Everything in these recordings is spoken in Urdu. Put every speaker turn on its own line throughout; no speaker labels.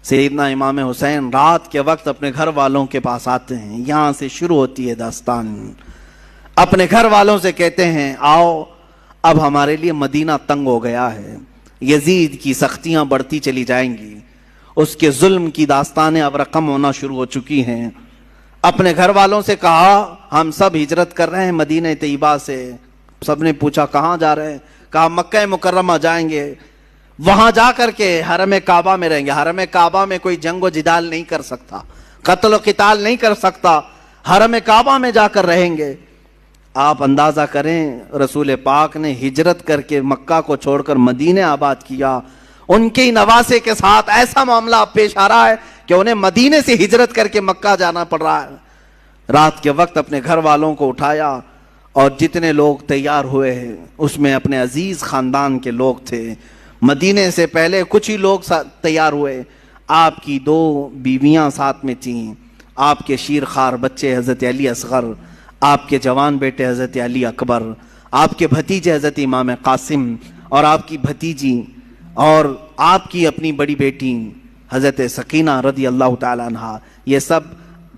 سیدنا امام حسین رات کے وقت اپنے گھر والوں کے پاس آتے ہیں. یہاں سے شروع ہوتی ہے داستان. اپنے گھر والوں سے کہتے ہیں آؤ اب ہمارے لیے مدینہ تنگ ہو گیا ہے, یزید کی سختیاں بڑھتی چلی جائیں گی, اس کے ظلم کی داستانیں اب رقم ہونا شروع ہو چکی ہیں. اپنے گھر والوں سے کہا ہم سب ہجرت کر رہے ہیں مدینہ طیبہ سے. سب نے پوچھا کہاں جا رہے ہیں؟ کہا مکہ مکرمہ جائیں گے, وہاں جا کر کے حرم کعبہ میں رہیں گے. حرم کعبہ میں کوئی جنگ و جدال نہیں کر سکتا, قتل و قتال نہیں کر سکتا, حرم کعبہ میں جا کر رہیں گے. آپ اندازہ کریں رسول پاک نے ہجرت کر کے مکہ کو چھوڑ کر مدینہ آباد کیا. ان کے نواسے کے ساتھ ایسا معاملہ پیش آ رہا ہے کہ انہیں مدینہ سے ہجرت کر کے مکہ جانا پڑ رہا ہے. رات کے وقت اپنے گھر والوں کو اٹھایا اور جتنے لوگ تیار ہوئے ہیں اس میں اپنے عزیز خاندان کے لوگ تھے. مدینے سے پہلے کچھ ہی لوگ تیار ہوئے. آپ کی 2 بیویاں ساتھ میں تھیں, آپ کے شیرخوار بچے حضرت علی اصغر, آپ کے جوان بیٹے حضرت علی اکبر, آپ کے بھتیجے حضرت امام قاسم اور آپ کی بھتیجی اور آپ کی اپنی بڑی بیٹی حضرت سکینہ رضی اللہ تعالیٰ عنہا. یہ سب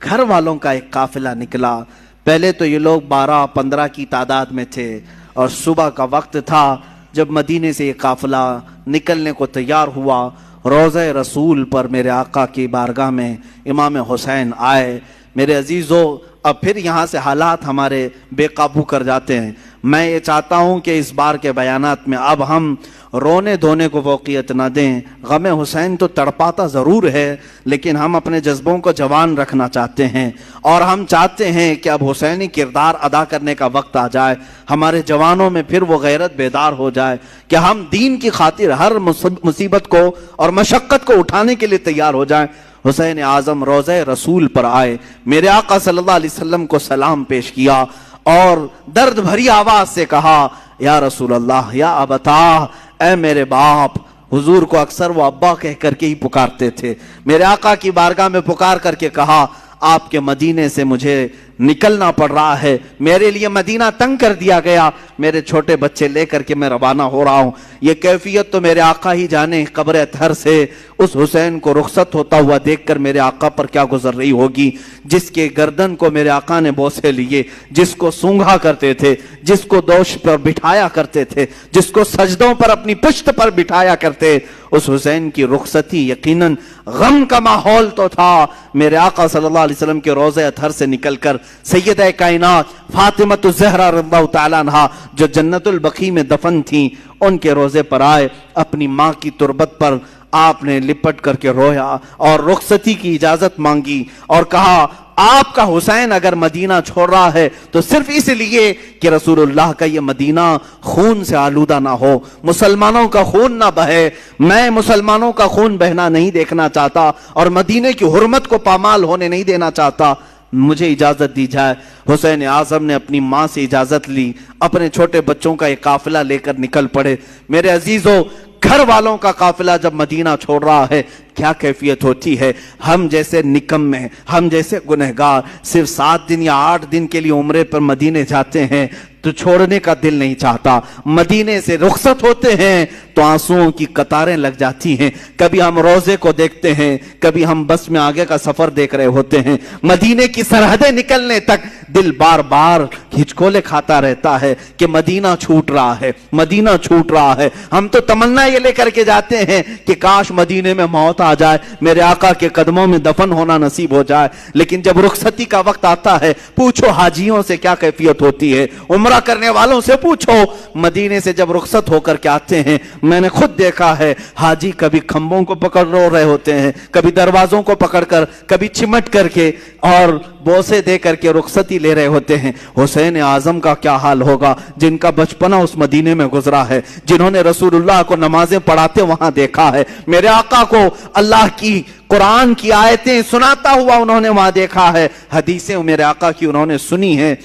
گھر والوں کا ایک قافلہ نکلا. پہلے تو یہ لوگ 12-15 کی تعداد میں تھے اور صبح کا وقت تھا جب مدینے سے یہ قافلہ نکلنے کو تیار ہوا. روضہ رسول پر میرے آقا کی بارگاہ میں امام حسین آئے. میرے عزیزو اب پھر یہاں سے حالات ہمارے بے قابو کر جاتے ہیں. میں یہ چاہتا ہوں کہ اس بار کے بیانات میں اب ہم رونے دھونے کو فوقیت نہ دیں. غم حسین تو تڑپاتا ضرور ہے لیکن ہم اپنے جذبوں کو جوان رکھنا چاہتے ہیں اور ہم چاہتے ہیں کہ اب حسینی کردار ادا کرنے کا وقت آ جائے. ہمارے جوانوں میں پھر وہ غیرت بیدار ہو جائے کہ ہم دین کی خاطر ہر مصیبت کو اور مشقت کو اٹھانے کے لیے تیار ہو جائیں. حسین اعظم روضہ رسول پر آئے, میرے آقا صلی اللہ علیہ وسلم کو سلام پیش کیا اور درد بھری آواز سے کہا یا رسول اللہ یا ابتا, اے میرے باپ. حضور کو اکثر وہ ابا کہہ کر کے ہی پکارتے تھے. میرے آقا کی بارگاہ میں پکار کر کے کہا آپ کے مدینے سے مجھے نکلنا پڑ رہا ہے, میرے لیے مدینہ تنگ کر دیا گیا, میرے چھوٹے بچے لے کر کے میں روانہ ہو رہا ہوں. یہ کیفیت تو میرے آقا ہی جانے. قبر اطہر سے اس حسین کو رخصت ہوتا ہوا دیکھ کر میرے آقا پر کیا گزر رہی ہوگی, جس کے گردن کو میرے آقا نے بوسے لیے, جس کو سونگھا کرتے تھے, جس کو دوش پر بٹھایا کرتے تھے, جس کو سجدوں پر اپنی پشت پر بٹھایا کرتے. اس حسین کی رخصتی یقیناً غم کا ماحول تو تھا. میرے آقا صلی اللہ علیہ وسلم کے روضہ اطہر سے نکل کر سیدہ کائنات فاطمہ الزہرا رضی اللہ تعالیٰ عنہا جو جنت البقیع میں دفن تھیں ان کے روضے پر آئے. اپنی ماں کی تربت پر آپ نے لپٹ کر کے رویا اور رخصتی کی اجازت مانگی اور کہا آپ کا حسین اگر مدینہ چھوڑ رہا ہے تو صرف اس لیے کہ رسول اللہ کا یہ مدینہ خون سے آلودہ نہ ہو, مسلمانوں کا خون نہ بہے. میں مسلمانوں کا خون بہنا نہیں دیکھنا چاہتا اور مدینے کی حرمت کو پامال ہونے نہیں دینا چاہتا, مجھے اجازت دی جائے. حسین اعظم نے اپنی ماں سے اجازت لی, اپنے چھوٹے بچوں کا ایک قافلہ لے کر نکل پڑے. میرے عزیزوں گھر والوں کا قافلہ جب مدینہ چھوڑ رہا ہے کیا کیفیت ہوتی ہے. ہم جیسے نکمے, ہم جیسے گنہگار صرف 7 دن یا 8 دن کے لیے عمرے پر مدینے جاتے ہیں تو چھوڑنے کا دل نہیں چاہتا. مدینے سے رخصت ہوتے ہیں تو آنسوؤں کی قطاریں لگ جاتی ہیں. کبھی ہم روزے کو دیکھتے ہیں, کبھی ہم بس میں آگے کا سفر دیکھ رہے ہوتے ہیں. مدینے کی سرحدیں نکلنے تک دل بار بار ہچکولے کھاتا رہتا ہے کہ مدینہ چھوٹ رہا ہے, مدینہ چھوٹ رہا ہے. ہم تو تمنا یہ لے کر کے جاتے ہیں کہ کاش مدینے میں موت آ جائے, میرے آقا کے قدموں میں دفن ہونا نصیب ہو جائے. لیکن جب رخصتی کا وقت آتا ہے پوچھو حاجیوں سے کیا کیفیت ہوتی ہے, عمرہ کرنے والوں سے پوچھو. مدینے سے جب رخصت ہو کر کے آتے ہیں میں نے خود دیکھا ہے حاجی کبھی کھمبوں کو پکڑ رو رہے ہوتے ہیں, کبھی دروازوں کو پکڑ کر, کبھی چمٹ کر کے اور بوسے دے کر کے رخصتی لے رہے ہوتے ہیں. حسین اعظم کا کیا حال ہوگا جن کا بچپنا اس مدینے میں گزرا ہے, جنہوں نے رسول اللہ کو نمازیں پڑھاتے وہاں دیکھا ہے, میرے آقا کو اللہ کی قرآن کی آیتیں سناتا ہوا انہوں نے وہاں دیکھا ہے, حدیثیں میرے آقا کی انہوں نے سنی ہیں,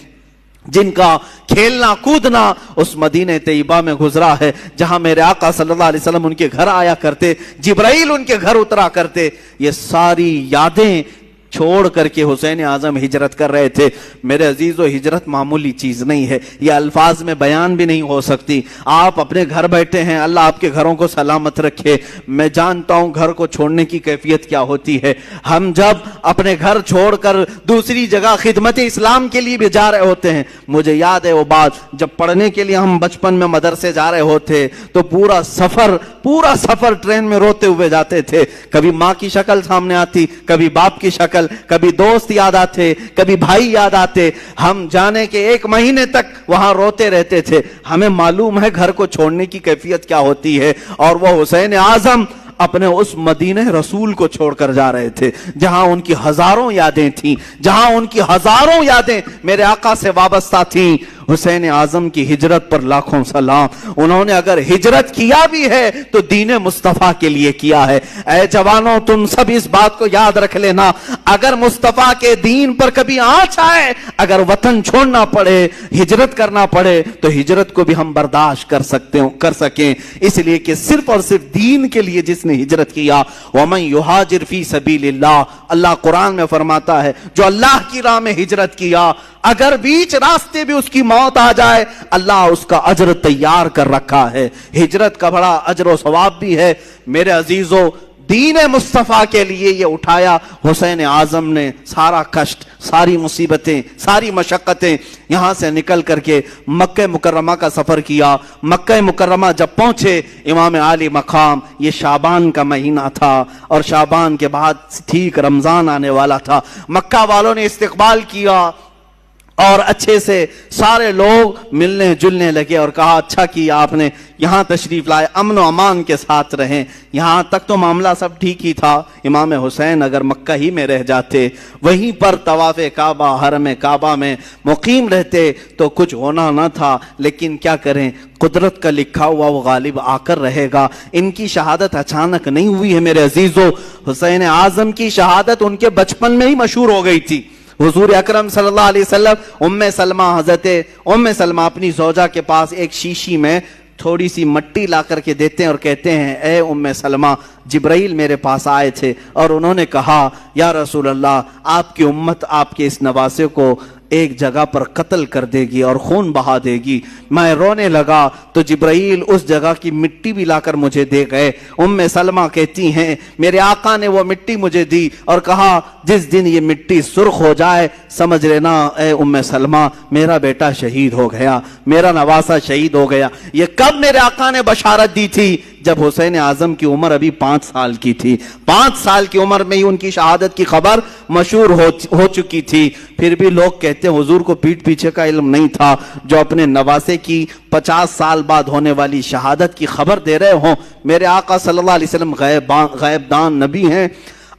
جن کا کھیلنا کودنا اس مدینہ طیبہ میں گزرا ہے جہاں میرے آقا صلی اللہ علیہ وسلم ان کے گھر آیا کرتے, جبرائیل ان کے گھر اترا کرتے. یہ ساری یادیں چھوڑ کر کے حسین اعظم ہجرت کر رہے تھے۔ میرے عزیزو، ہجرت معمولی چیز نہیں ہے، یہ الفاظ میں بیان بھی نہیں ہو سکتی۔ آپ اپنے گھر بیٹھے ہیں، اللہ آپ کے گھروں کو سلامت رکھے۔ میں جانتا ہوں گھر کو چھوڑنے کی کیفیت کیا ہوتی ہے۔ ہم جب اپنے گھر چھوڑ کر دوسری جگہ خدمت اسلام کے لیے بھی جا رہے ہوتے ہیں، مجھے یاد ہے وہ بات جب پڑھنے کے لیے ہم بچپن میں مدرسے جا رہے ہوتے تو پورا سفر ٹرین میں روتے ہوئے جاتے تھے۔ کبھی ماں کی شکل سامنے آتی، کبھی باپ کی شکل، کبھی دوست یاد آتے، کبھی بھائی یاد آتے۔ ہم جانے کے 1 مہینے تک وہاں روتے رہتے تھے۔ ہمیں معلوم ہے گھر کو چھوڑنے کی کیفیت کیا ہوتی ہے، اور وہ حسین اعظم اپنے اس مدینہ رسول کو چھوڑ کر جا رہے تھے جہاں ان کی ہزاروں یادیں تھیں، جہاں ان کی ہزاروں یادیں میرے آقا سے وابستہ تھیں۔ حسین اعظم کی ہجرت پر لاکھوں سلام۔ انہوں نے اگر ہجرت کیا بھی ہے تو دین مصطفیٰ کے لیے کیا ہے۔ اے جوانوں، تم سب اس بات کو یاد رکھ لینا، اگر مصطفیٰ کے دین پر کبھی آنچ آئے، اگر وطن چھوڑنا پڑے، ہجرت کرنا پڑے، تو ہجرت کو بھی ہم برداشت کر سکیں، اس لیے کہ صرف اور صرف دین کے لیے جس نے ہجرت کیا، وَمَن يُهَاجِرْ فِي سَبِيلِ اللَّهِ، اللہ قرآن میں فرماتا ہے جو اللہ کی راہ میں ہجرت کیا، اگر بیچ راستے بھی اس کی موت آ جائے، اللہ اس کا اجر تیار کر رکھا ہے۔ ہجرت کا بڑا اجر و ثواب بھی ہے۔ میرے عزیزو، دین مصطفیٰ کے لیے یہ اٹھایا حسین اعظم نے، سارا کشٹ، ساری مصیبتیں، ساری مشقتیں، یہاں سے نکل کر کے مکہ مکرمہ کا سفر کیا۔ مکہ مکرمہ جب پہنچے، امام عالی مقام، یہ شعبان کا مہینہ تھا، اور شعبان کے بعد ٹھیک رمضان آنے والا تھا۔ مکہ والوں نے استقبال کیا، اور اچھے سے سارے لوگ ملنے جلنے لگے، اور کہا اچھا کیا آپ نے یہاں تشریف لائے، امن و امان کے ساتھ رہیں۔ یہاں تک تو معاملہ سب ٹھیک ہی تھا، امام حسین اگر مکہ ہی میں رہ جاتے، وہیں پر طواف کعبہ، حرم کعبہ میں مقیم رہتے تو کچھ ہونا نہ تھا، لیکن کیا کریں، قدرت کا لکھا ہوا وہ غالب آ کر رہے گا۔ ان کی شہادت اچانک نہیں ہوئی ہے میرے عزیزو، حسین اعظم کی شہادت ان کے بچپن میں ہی مشہور ہو گئی تھی۔ حضور اکرم صلی اللہ علیہ وسلم حضرت ام سلمہ اپنی زوجہ کے پاس ایک شیشی میں تھوڑی سی مٹی لا کر کے دیتے ہیں اور کہتے ہیں اے ام سلمہ، جبرائیل میرے پاس آئے تھے اور انہوں نے کہا یا رسول اللہ، آپ کی امت آپ کے اس نواسے کو ایک جگہ پر قتل کر دے گی اور خون بہا دے گی۔ میں رونے لگا تو جبرائیل اس جگہ کی مٹی بھی لا کر مجھے دے گئے۔ ام سلمہ کہتی ہیں میرے آقا نے وہ مٹی مجھے دی اور کہا جس دن یہ مٹی سرخ ہو جائے سمجھ لینا اے ام سلمہ میرا بیٹا شہید ہو گیا، میرا نواسا شہید ہو گیا۔ یہ کب میرے آقا نے بشارت دی تھی؟ جب حسین اعظم کی عمر ابھی 5 سال کی تھی۔ 5 سال کی عمر میں ہی ان کی شہادت کی خبر مشہور ہو چکی تھی۔ پھر بھی لوگ کہتے ہیں حضور کو پیٹھ پیچھے کا علم نہیں تھا، جو اپنے نواسے کی 50 سال بعد ہونے والی شہادت کی خبر دے رہے ہوں۔ میرے آقا صلی اللہ علیہ وسلم غیب دان نبی ہیں۔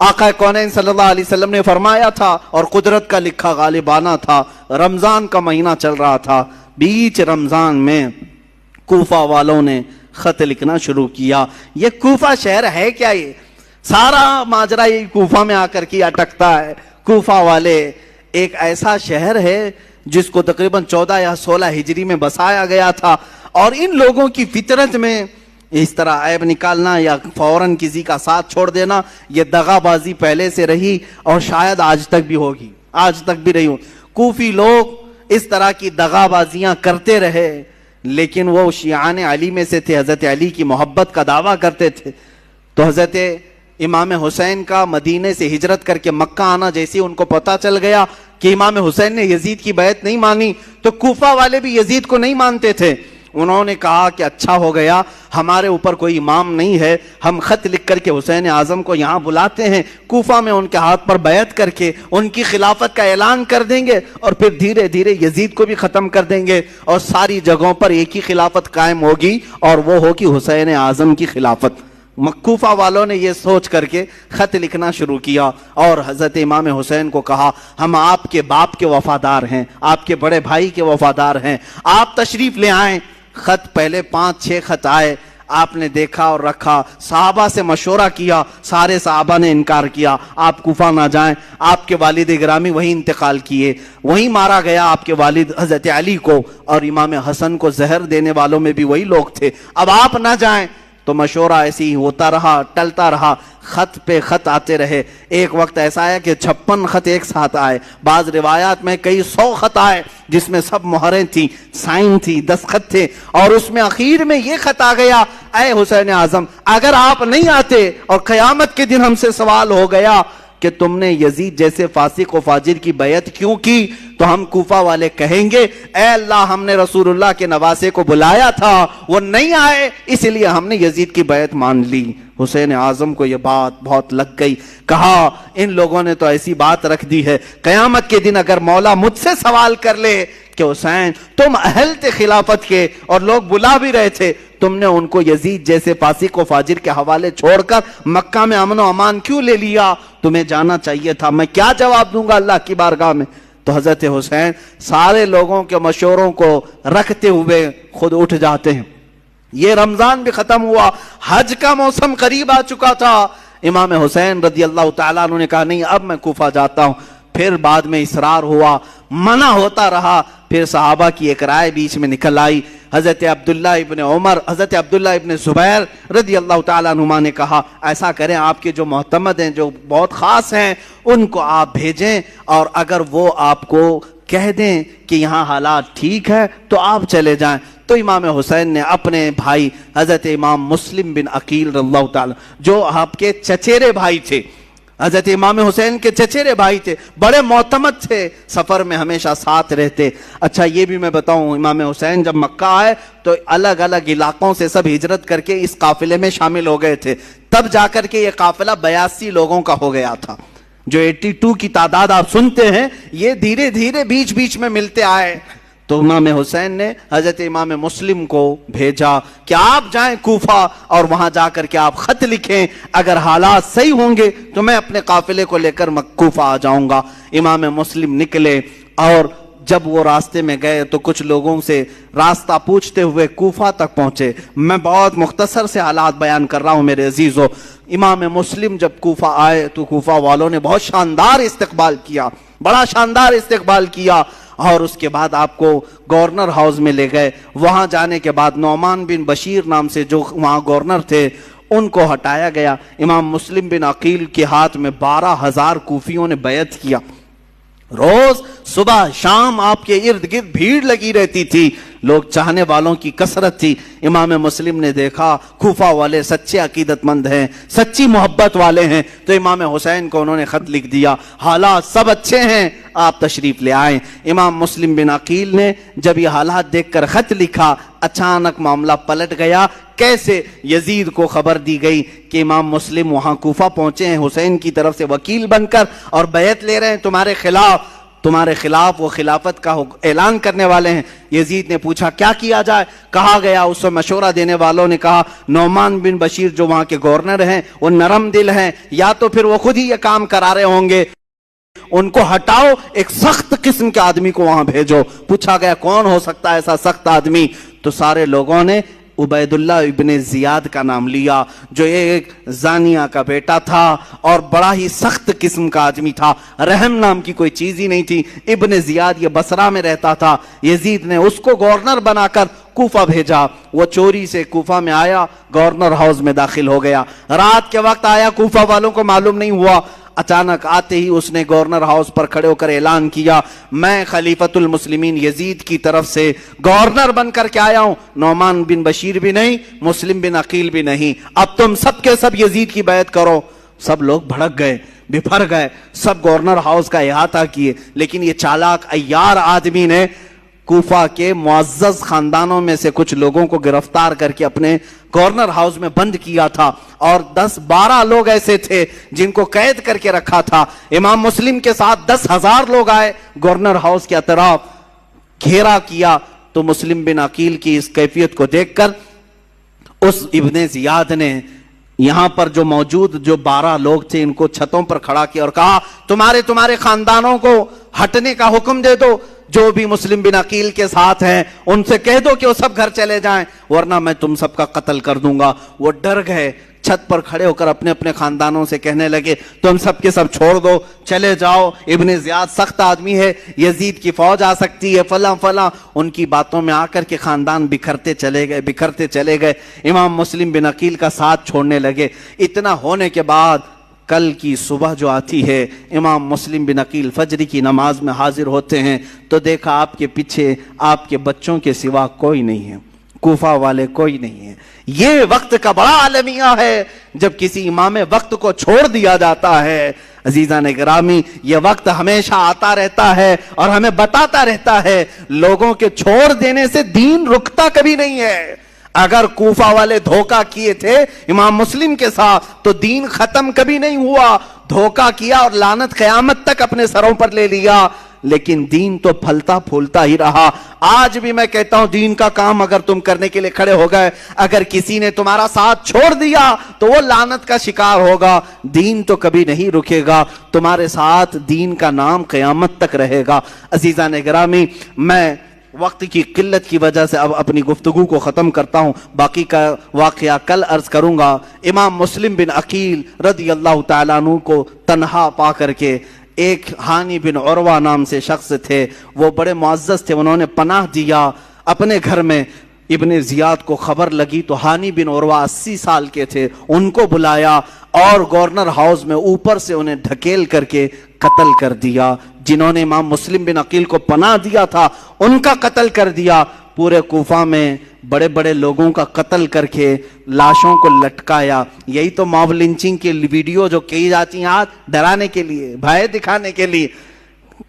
آقا کونین صلی اللہ علیہ وسلم نے فرمایا تھا اور قدرت کا لکھا غالبانہ تھا۔ رمضان کا مہینہ چل رہا تھا، بیچ رمضان میں کوفہ والوں نے خط لکھنا شروع کیا۔ یہ کوفہ شہر ہے کیا؟ یہ سارا ماجرا یہ کوفہ میں آ کر کے اٹکتا ہے۔ کوفہ والے ایک ایسا شہر ہے جس کو تقریباً 14 یا 16 ہجری میں بسایا گیا تھا، اور ان لوگوں کی فطرت میں اس طرح عیب نکالنا یا فوراً کسی کا ساتھ چھوڑ دینا، یہ دغا بازی پہلے سے رہی اور شاید آج تک بھی ہوگی، آج تک بھی رہی ہو۔ کوفی لوگ اس طرح کی دغا بازیاں کرتے رہے، لیکن وہ شیعان علی میں سے تھے، حضرت علی کی محبت کا دعویٰ کرتے تھے۔ تو حضرت امام حسین کا مدینے سے ہجرت کر کے مکہ آنا جیسے ان کو پتہ چل گیا کہ امام حسین نے یزید کی بیعت نہیں مانی، تو کوفہ والے بھی یزید کو نہیں مانتے تھے۔ انہوں نے کہا کہ اچھا ہو گیا، ہمارے اوپر کوئی امام نہیں ہے، ہم خط لکھ کر کے حسین اعظم کو یہاں بلاتے ہیں، کوفہ میں ان کے ہاتھ پر بیعت کر کے ان کی خلافت کا اعلان کر دیں گے، اور پھر دھیرے دھیرے یزید کو بھی ختم کر دیں گے، اور ساری جگہوں پر ایک ہی خلافت قائم ہوگی، اور وہ ہوگی حسین اعظم کی خلافت۔ کوفہ والوں نے یہ سوچ کر کے خط لکھنا شروع کیا اور حضرت امام حسین کو کہا ہم آپ کے باپ کے وفادار ہیں، آپ کے بڑے بھائی کے وفادار ہیں، آپ تشریف لے آئیں۔ خط پہلے 5-6 خط آئے، آپ نے دیکھا اور رکھا، صحابہ سے مشورہ کیا، سارے صحابہ نے انکار کیا، آپ کوفہ نہ جائیں۔ آپ کے والد گرامی وہیں انتقال کیے، وہیں مارا گیا آپ کے والد حضرت علی کو، اور امام حسن کو زہر دینے والوں میں بھی وہی لوگ تھے، اب آپ نہ جائیں۔ تو مشورہ ایسے ہی ہوتا رہا، ٹلتا رہا۔ خط پہ خط آتے رہے. ایک وقت ایسا آیا کہ 56 خط ایک ساتھ آئے. بعض روایات میں کئی 100 خط آئے جس میں سب مہریں تھیں, سائن تھی, دستخط تھے. اور اس میں اخیر میں یہ خط آ گیا, اے حسین اعظم اگر آپ نہیں آتے اور قیامت کے دن ہم سے سوال ہو گیا کہ تم نے یزید جیسے فاسق و فاجر کی بیعت کیوں کی, تو ہم کوفہ والے کہیں گے اے اللہ ہم نے رسول اللہ کے نواسے کو بلایا تھا, وہ نہیں آئے, اس لیے ہم نے یزید کی بیعت مان لی. حسین اعظم کو یہ بات بہت لگ گئی. کہا ان لوگوں نے تو ایسی بات رکھ دی ہے, قیامت کے دن اگر مولا مجھ سے سوال کر لے کہ حسین تم اہل تھے خلافت کے اور لوگ بلا بھی رہے تھے, تم نے ان کو یزید جیسے فاسق و فاجر کے حوالے چھوڑ کر مکہ میں امن و امان کیوں لے لیا, تمہیں جانا چاہیے تھا, میں کیا جواب دوں گا اللہ کی بارگاہ میں. تو حضرت حسین سارے لوگوں کے مشوروں کو رکھتے ہوئے خود اٹھ جاتے ہیں. یہ رمضان بھی ختم ہوا, حج کا موسم قریب آ چکا تھا. امام حسین رضی اللہ تعالیٰ عنہ نے کہا نہیں اب میں کوفہ جاتا ہوں. پھر بعد میں اصرار ہوا, منع ہوتا رہا. پھر صحابہ کی ایک رائے بیچ میں نکل آئی. حضرت عبداللہ ابن عمر, حضرت عبداللہ ابن زبیر رضی اللہ تعالیٰ عنہما نے کہا ایسا کریں آپ کے جو معتمد ہیں, جو بہت خاص ہیں, ان کو آپ بھیجیں اور اگر وہ آپ کو کہہ دیں کہ یہاں حالات ٹھیک ہے تو آپ چلے جائیں. تو امام حسین نے اپنے بھائی حضرت امام مسلم بن عقیل رضی اللہ تعالیٰ, جو آپ کے چچیرے بھائی تھے, حضرت امام حسین کے چچیرے بھائی تھے, بڑے معتمد تھے, سفر میں ہمیشہ ساتھ رہتے. اچھا یہ بھی میں بتاؤں, امام حسین جب مکہ آئے تو الگ الگ علاقوں سے سب ہجرت کر کے اس قافلے میں شامل ہو گئے تھے. تب جا کر کے یہ قافلہ 82 لوگوں کا ہو گیا تھا. جو 82 کی تعداد آپ سنتے ہیں یہ دھیرے دھیرے بیچ بیچ میں ملتے آئے. تو امام حسین نے حضرت امام مسلم کو بھیجا کہ آپ جائیں کوفہ اور وہاں جا کر کے آپ خط لکھیں, اگر حالات صحیح ہوں گے تو میں اپنے قافلے کو لے کر کوفہ آ جاؤں گا. امام مسلم نکلے اور جب وہ راستے میں گئے تو کچھ لوگوں سے راستہ پوچھتے ہوئے کوفہ تک پہنچے. میں بہت مختصر سے حالات بیان کر رہا ہوں میرے عزیزو. امام مسلم جب کوفہ آئے تو کوفہ والوں نے بہت شاندار استقبال کیا, بڑا شاندار استقبال کیا, اور اس کے بعد آپ کو گورنر ہاؤس میں لے گئے. وہاں جانے کے بعد نعمان بن بشیر نام سے جو وہاں گورنر تھے ان کو ہٹایا گیا. امام مسلم بن عقیل کے ہاتھ میں 12,000 کوفیوں نے بیعت کیا. روز صبح شام آپ کے ارد گرد بھیڑ لگی رہتی تھی, لوگ چاہنے والوں کی کثرت تھی. امام مسلم نے دیکھا کوفہ والے سچے عقیدت مند ہیں, سچی محبت والے ہیں, تو امام حسین کو انہوں نے خط لکھ دیا, حالات سب اچھے ہیں, آپ تشریف لے آئیں. امام مسلم بن عقیل نے جب یہ حالات دیکھ کر خط لکھا, اچانک معاملہ پلٹ گیا. کیسے؟ یزید کو خبر دی گئی کہ امام مسلم وہاں کوفہ پہنچے ہیں حسین کی طرف سے وکیل بن کر اور بیعت لے رہے ہیں تمہارے خلاف وہ خلافت کا اعلان کرنے والے ہیں. یزید نے پوچھا کیا کیا جائے؟ کہا گیا, اس سے مشورہ دینے والوں نے کہا نعمان بن بشیر جو وہاں کے گورنر ہیں وہ نرم دل ہیں, یا تو پھر وہ خود ہی یہ کام کرا رہے ہوں گے, ان کو ہٹاؤ, ایک سخت قسم کے آدمی کو وہاں بھیجو. پوچھا گیا کون ہو سکتا ہے ایسا سخت آدمی؟ تو سارے لوگوں نے عبید اللہ ابن زیاد کا نام لیا, جو ایک زانیہ کا بیٹا تھا اور بڑا ہی سخت قسم کا آدمی تھا, رحم نام کی کوئی چیز ہی نہیں تھی. ابن زیاد یہ بصرہ میں رہتا تھا. یزید نے اس کو گورنر بنا کر کوفہ بھیجا. وہ چوری سے کوفہ میں آیا, گورنر ہاؤس میں داخل ہو گیا. رات کے وقت آیا, کوفہ والوں کو معلوم نہیں ہوا. اچانک آتے ہی اس نے گورنر ہاؤس پر کھڑے ہو کر اعلان کیا میں خلیفۃ المسلمین یزید کی طرف سے گورنر بن کر کے آیا ہوں, نعمان بن بشیر بھی نہیں, مسلم بن عقیل بھی نہیں, اب تم سب کے سب یزید کی بیعت کرو. سب لوگ بھڑک گئے, بپھر گئے, سب گورنر ہاؤس کا احاطہ کیے. لیکن یہ چالاک عیار آدمی نے کوفہ کے معزز خاندانوں میں سے کچھ لوگوں کو گرفتار کر کے اپنے گورنر ہاؤس میں بند کیا تھا, اور 10-12 لوگ ایسے تھے جن کو قید کر کے رکھا تھا. امام مسلم کے ساتھ 10,000 لوگ آئے, گورنر ہاؤس کے اطراف گھیرا کیا. تو مسلم بن عقیل کی اس کیفیت کو دیکھ کر اس ابن زیاد نے یہاں پر جو موجود جو 12 لوگ تھے ان کو چھتوں پر کھڑا کیا اور کہا تمہارے خاندانوں کو ہٹنے کا حکم دے دو, جو بھی مسلم بن عقیل کے ساتھ ہیں ان سے کہہ دو کہ وہ سب گھر چلے جائیں, ورنہ میں تم سب کا قتل کر دوں گا. وہ ڈر گئے, چھت پر کھڑے ہو کر اپنے اپنے خاندانوں سے کہنے لگے تم سب کے سب چھوڑ دو، چلے جاؤ، ابن زیاد سخت آدمی ہے، یزید کی فوج آ سکتی ہے، فلاں فلاں۔ ان کی باتوں میں آ کر کے خاندان بکھرتے چلے گئے، امام مسلم بن عقیل کا ساتھ چھوڑنے لگے۔ اتنا ہونے کے بعد کل کی صبح جو آتی ہے، امام مسلم بن عقیل فجر کی نماز میں حاضر ہوتے ہیں تو دیکھا آپ کے پیچھے آپ کے بچوں کے سوا کوئی نہیں ہے، کوفہ والے کوئی نہیں ہے۔ یہ وقت کا بڑا عالمیہ ہے جب کسی امام وقت کو چھوڑ دیا جاتا ہے۔ عزیزان گرامی، یہ وقت ہمیشہ آتا رہتا ہے اور ہمیں بتاتا رہتا ہے لوگوں کے چھوڑ دینے سے دین رکتا کبھی نہیں ہے۔ اگر کوفہ والے دھوکہ کیے تھے امام مسلم کے ساتھ تو دین ختم کبھی نہیں ہوا، دھوکہ کیا اور لعنت قیامت تک اپنے سروں پر لے لیا، لیکن دین تو پھلتا پھولتا ہی رہا۔ آج بھی میں کہتا ہوں دین کا کام اگر تم کرنے کے لیے کھڑے ہو گئے، اگر کسی نے تمہارا ساتھ چھوڑ دیا تو وہ لعنت کا شکار ہوگا، دین تو کبھی نہیں رکے گا، تمہارے ساتھ دین کا نام قیامت تک رہے گا۔ عزیزان گرامی، میں وقت کی قلت کی وجہ سے اب اپنی گفتگو کو ختم کرتا ہوں، باقی کا واقعہ کل عرض کروں گا۔ امام مسلم بن عقیل رضی اللہ تعالیٰ عنہ کو تنہا پا کر کے ایک ہانی بن عروہ نام سے شخص تھے، وہ بڑے معزز تھے، انہوں نے پناہ دیا اپنے گھر میں۔ ابن زیاد کو خبر لگی تو ہانی بن عروہ 80 سال کے تھے، ان کو بلایا اور گورنر ہاؤس میں اوپر سے انہیں ڈھکیل کر کے قتل کر دیا۔ جنہوں نے امام مسلم بن عقیل کو پناہ دیا تھا ان کا قتل کر دیا۔ پورے کوفہ میں بڑے بڑے لوگوں کا قتل کر کے لاشوں کو لٹکایا۔ یہی تو موب لنچنگ کی ویڈیو جو کی جاتی ہیں آج، ڈرانے کے لیے، بھائے دکھانے کے لیے،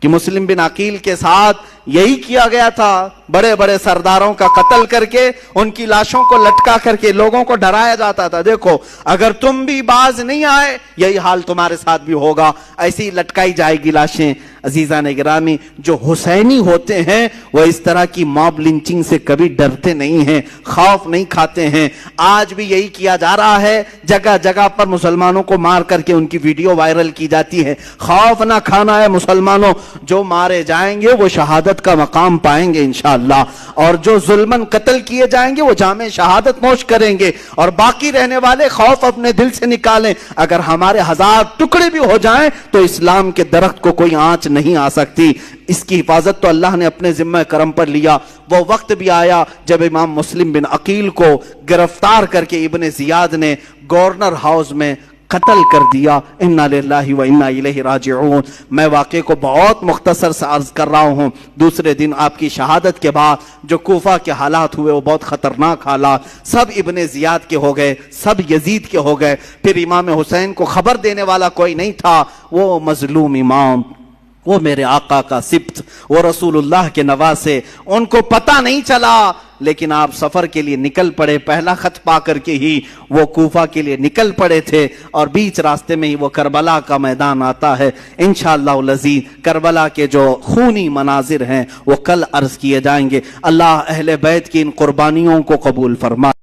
کہ مسلم بن عقیل کے ساتھ یہی کیا گیا تھا، بڑے بڑے سرداروں کا قتل کر کے ان کی لاشوں کو لٹکا کر کے لوگوں کو ڈرایا جاتا تھا۔ دیکھو اگر تم بھی باز نہیں آئے یہی حال تمہارے ساتھ بھی ہوگا، ایسی لٹکائی جائے گی لاشیں۔ عزیزان گرامی، جو حسینی ہوتے ہیں وہ اس طرح کی موب لنچنگ سے کبھی ڈرتے نہیں ہیں، خوف نہیں کھاتے ہیں۔ آج بھی یہی کیا جا رہا ہے، جگہ جگہ پر مسلمانوں کو مار کر کے ان کی ویڈیو وائرل کی جاتی ہے۔ خوف نہ کھانا ہے مسلمانوں، جو مارے جائیں گے وہ شہادت کا مقام پائیں گے انشاءاللہ، اور جو ظلماً قتل کیے جائیں گے وہ جام شہادت نوش کریں گے، اور باقی رہنے والے خوف اپنے دل سے نکالیں۔ اگر ہمارے 1000 ٹکڑے بھی ہو جائیں تو اسلام کے درخت کو کوئی آنچ نہیں آ سکتی۔ اس کی حفاظت تو اللہ نے اپنے ذمہ کرم پر لیا۔ وہ وقت بھی آیا جب امام مسلم بن عقیل کو گرفتار کر کے ابن زیاد نے گورنر ہاؤس میں قتل کر دیا۔ انا للہ و انا الیہ راجعون۔ میں واقعے کو بہت مختصر سے عرض کر رہا ہوں۔ دوسرے دن آپ کی شہادت کے بعد جو کوفہ کے حالات ہوئے وہ بہت خطرناک حالات، سب ابن زیاد کے ہو گئے، سب یزید کے ہو گئے۔ پھر امام حسین کو خبر دینے والا کوئی نہیں تھا، وہ مظلوم امام، وہ میرے آقا کا سبط، وہ رسول اللہ کے نواسے، ان کو پتہ نہیں چلا، لیکن آپ سفر کے لیے نکل پڑے۔ پہلا خط پا کر کے ہی وہ کوفہ کے لیے نکل پڑے تھے، اور بیچ راستے میں ہی وہ کربلا کا میدان آتا ہے۔ انشاءاللہ العزیز کربلا کے جو خونی مناظر ہیں وہ کل عرض کیے جائیں گے۔ اللہ اہل بیت کی ان قربانیوں کو قبول فرمائے۔